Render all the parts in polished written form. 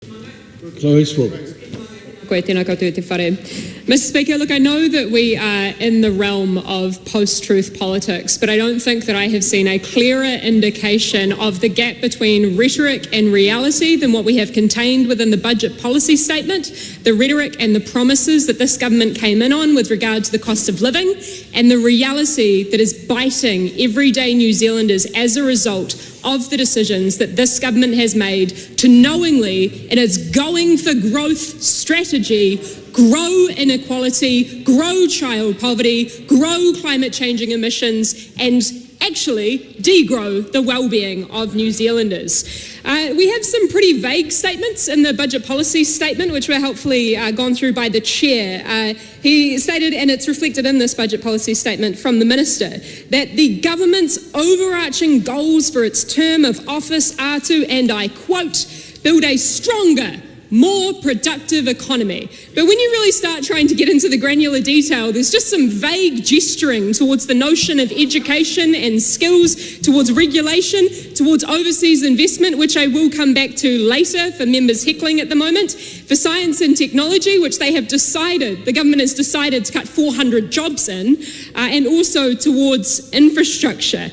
Chlöe Swarbrick. Mr. Speaker, look, I know that we are in the realm of post-truth politics, but I don't think that I have seen a clearer indication of the gap between rhetoric and reality than what we have contained within the budget policy statement, the rhetoric and the promises that this government came in on with regard to the cost of living, and the reality that is biting everyday New Zealanders as a result of the decisions that this government has made to knowingly, in its going for growth strategy, grow inequality, grow child poverty, grow climate changing emissions, and actually degrow the well-being of New Zealanders. We have some pretty vague statements in the budget policy statement, which were helpfully gone through by the chair. He stated, and it's reflected in this budget policy statement from the minister, that the government's overarching goals for its term of office are to, and I quote, build a stronger, more productive economy. But when you really start trying to get into the granular detail, there's just some vague gesturing towards the notion of education and skills, towards regulation, towards overseas investment, which I will come back to later for members heckling at the moment, for science and technology, which they have decided, the government has decided to cut 400 jobs in, and also towards infrastructure.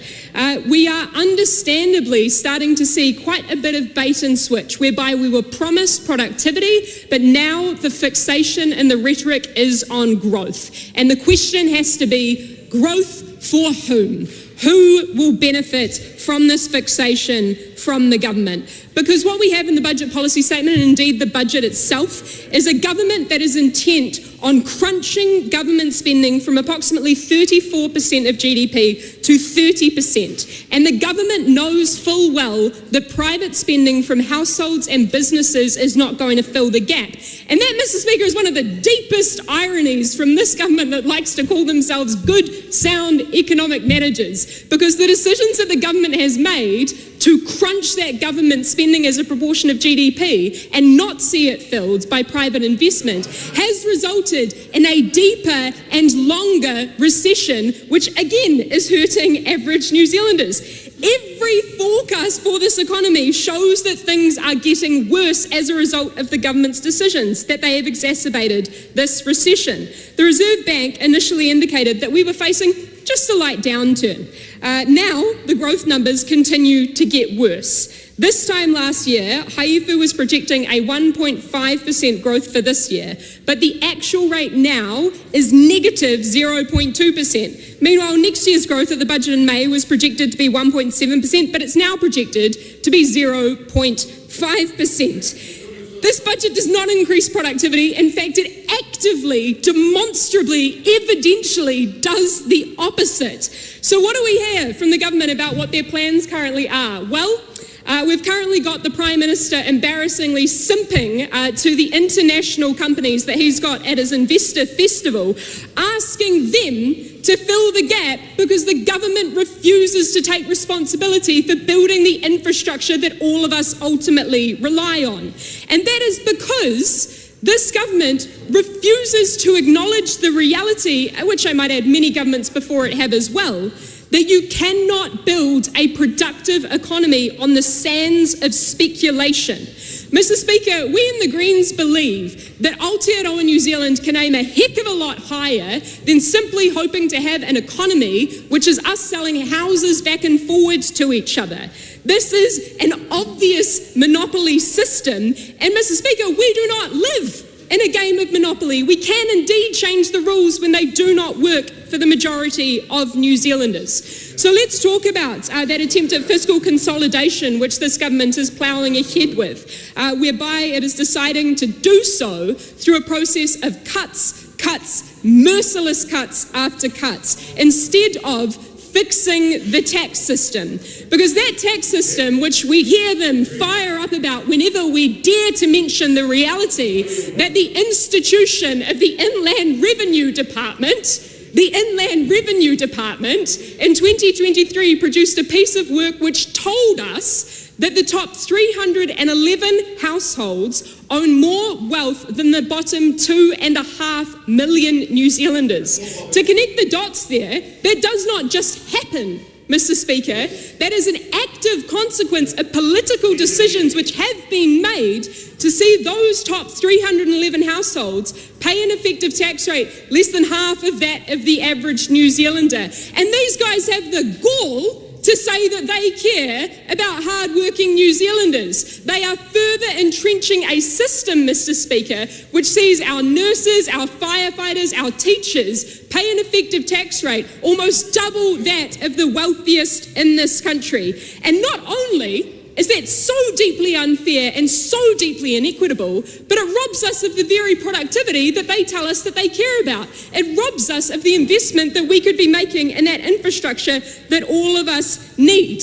We are understandably starting to see quite a bit of bait and switch, whereby we were promised productivity, but now the fixation and the rhetoric is on growth. And the question has to be, growth for whom? Who will benefit from this fixation from the government? Because what we have in the budget policy statement, and indeed the budget itself, is a government that is intent on crunching government spending from approximately 34% of GDP to 30%. And the government knows full well that private spending from households and businesses is not going to fill the gap. And that, Mr. Speaker, is one of the deepest ironies from this government that likes to call themselves good, sound economic managers, because the decisions that the government has made to crunch that government spending as a proportion of GDP and not see it filled by private investment has resulted in a deeper and longer recession, which again is hurting average New Zealanders. Every forecast for this economy shows that things are getting worse as a result of the government's decisions, that they have exacerbated this recession. The Reserve Bank initially indicated that we were facing just a light downturn. Now, the growth numbers continue to get worse. This time last year, Haifu was projecting a 1.5% growth for this year, but the actual rate now is negative 0.2%. Meanwhile, next year's growth at the budget in May was projected to be 1.7%, but it's now projected to be 0.5%. This budget does not increase productivity. In fact, it actively, demonstrably, evidentially does the opposite. So what do we hear from the government about what their plans currently are? Well, we've currently got the Prime Minister embarrassingly simping to the international companies that he's got at his investor festival, asking them to fill the gap because the government refuses to take responsibility for building the infrastructure that all of us ultimately rely on. And that is because this government refuses to acknowledge the reality, which I might add many governments before it have as well, that you cannot build a productive economy on the sands of speculation. Mr. Speaker, we in the Greens believe that Aotearoa New Zealand can aim a heck of a lot higher than simply hoping to have an economy which is us selling houses back and forwards to each other. This is an obvious monopoly system, and Mr. Speaker, we do not live in a game of monopoly. We can indeed change the rules when they do not work for the majority of New Zealanders. So let's talk about that attempt at fiscal consolidation which this government is ploughing ahead with, whereby it is deciding to do so through a process of cuts, merciless cuts after cuts, instead of fixing the tax system. Because that tax system, which we hear them fire up about whenever we dare to mention the reality that the institution of the Inland Revenue Department in 2023 produced a piece of work which told us that the top 311 households own more wealth than the bottom 2.5 million New Zealanders. To connect the dots there, that does not just happen Mr. Speaker, that is an active consequence of political decisions which have been made to see those top 311 households pay an effective tax rate less than half of that of the average New Zealander. And these guys have the gall to say that they care about hard-working New Zealanders. They are further entrenching a system, Mr. Speaker, which sees our nurses, our firefighters, our teachers pay an effective tax rate almost double that of the wealthiest in this country. And not only is that so deeply unfair and so deeply inequitable, but it robs us of the very productivity that they tell us that they care about. It robs us of the investment that we could be making in that infrastructure that all of us need.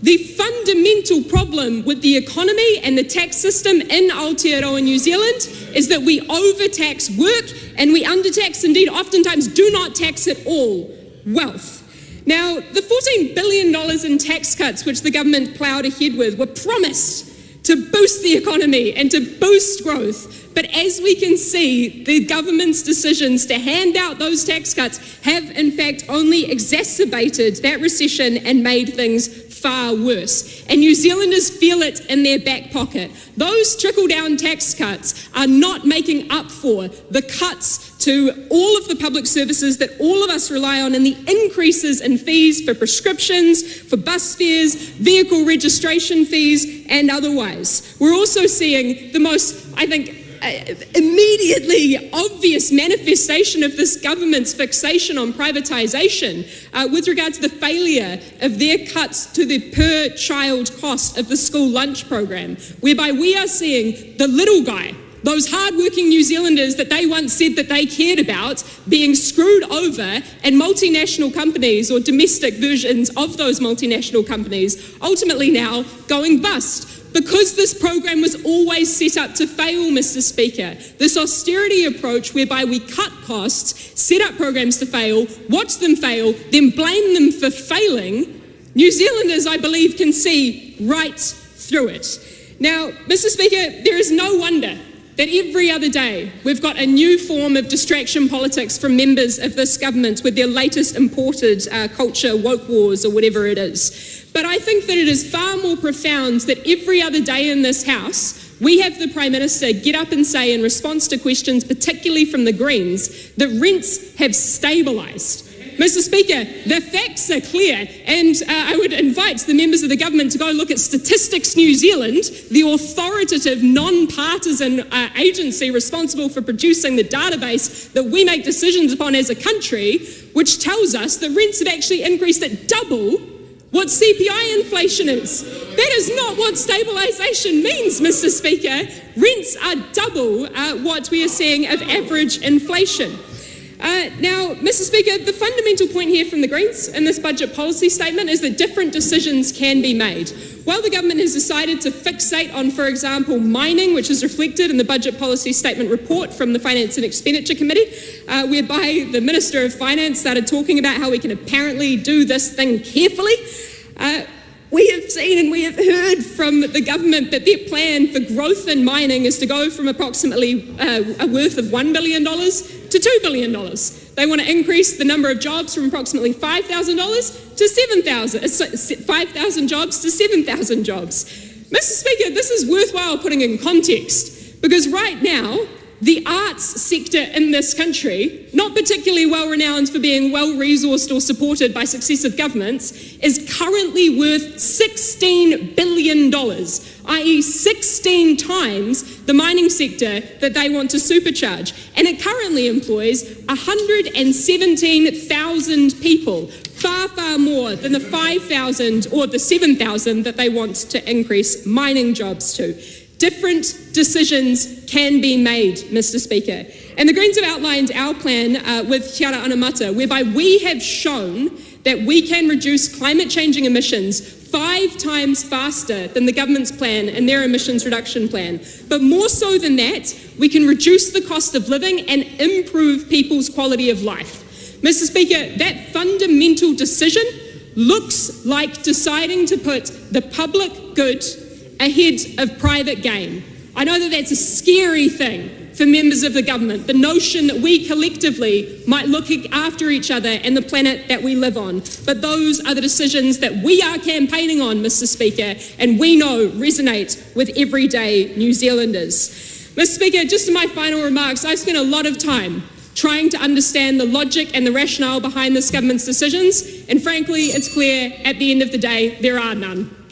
The fundamental problem with the economy and the tax system in Aotearoa New Zealand is that we overtax work and we undertax, indeed oftentimes do not tax at all, wealth. Now, the $14 billion in tax cuts which the government ploughed ahead with were promised to boost the economy and to boost growth. But as we can see, the government's decisions to hand out those tax cuts have in fact only exacerbated that recession and made things far worse. And New Zealanders feel it in their back pocket. Those trickle-down tax cuts are not making up for the cuts to all of the public services that all of us rely on, and the increases in fees for prescriptions, for bus fares, vehicle registration fees, and otherwise. We're also seeing the most, I think, immediately obvious manifestation of this government's fixation on privatisation with regard to the failure of their cuts to the per-child cost of the school lunch program, whereby we are seeing the little guy, those hard-working New Zealanders that they once said that they cared about, being screwed over, and multinational companies or domestic versions of those multinational companies ultimately now going bust. Because this program was always set up to fail, Mr. Speaker. This austerity approach whereby we cut costs, set up programs to fail, watch them fail, then blame them for failing, New Zealanders, I believe, can see right through it. Now, Mr. Speaker, there is no wonder that every other day we've got a new form of distraction politics from members of this government with their latest imported culture, woke wars, or whatever it is. But I think that it is far more profound that every other day in this House, we have the Prime Minister get up and say in response to questions, particularly from the Greens, that rents have stabilised. Mr. Speaker, the facts are clear, and I would invite the members of the government to go look at Statistics New Zealand, the authoritative, non-partisan agency responsible for producing the database that we make decisions upon as a country, which tells us that rents have actually increased at double what CPI inflation is. That is not what stabilisation means, Mr. Speaker. Rents are double what we are seeing of average inflation. Now, Mr. Speaker, the fundamental point here from the Greens in this budget policy statement is that different decisions can be made. While the government has decided to fixate on, for example, mining, which is reflected in the budget policy statement report from the Finance and Expenditure Committee, whereby the Minister of Finance started talking about how we can apparently do this thing carefully, we have seen and we have heard from the government that their plan for growth in mining is to go from approximately a worth of $1 billion to $2 billion. They want to increase the number of jobs from approximately 5,000 to 5,000 jobs to 7,000 jobs. Mr. Speaker, this is worthwhile putting in context, because right now, the arts sector in this country, not particularly well renowned for being well resourced or supported by successive governments, is currently worth $16 billion, i.e. 16 times the mining sector that they want to supercharge. And it currently employs 117,000 people, far, far more than the 5,000 or the 7,000 that they want to increase mining jobs to. Different decisions can be made, Mr. Speaker. And the Greens have outlined our plan with Te Ara Anamata, whereby we have shown that we can reduce climate-changing emissions 5 times faster than the government's plan and their emissions reduction plan. But more so than that, we can reduce the cost of living and improve people's quality of life. Mr. Speaker, that fundamental decision looks like deciding to put the public good ahead of private gain. I know that that's a scary thing for members of the government, the notion that we collectively might look after each other and the planet that we live on. But those are the decisions that we are campaigning on, Mr. Speaker, and we know resonate with everyday New Zealanders. Mr. Speaker, just in my final remarks, I've spent a lot of time trying to understand the logic and the rationale behind this government's decisions, and frankly, it's clear at the end of the day, there are none.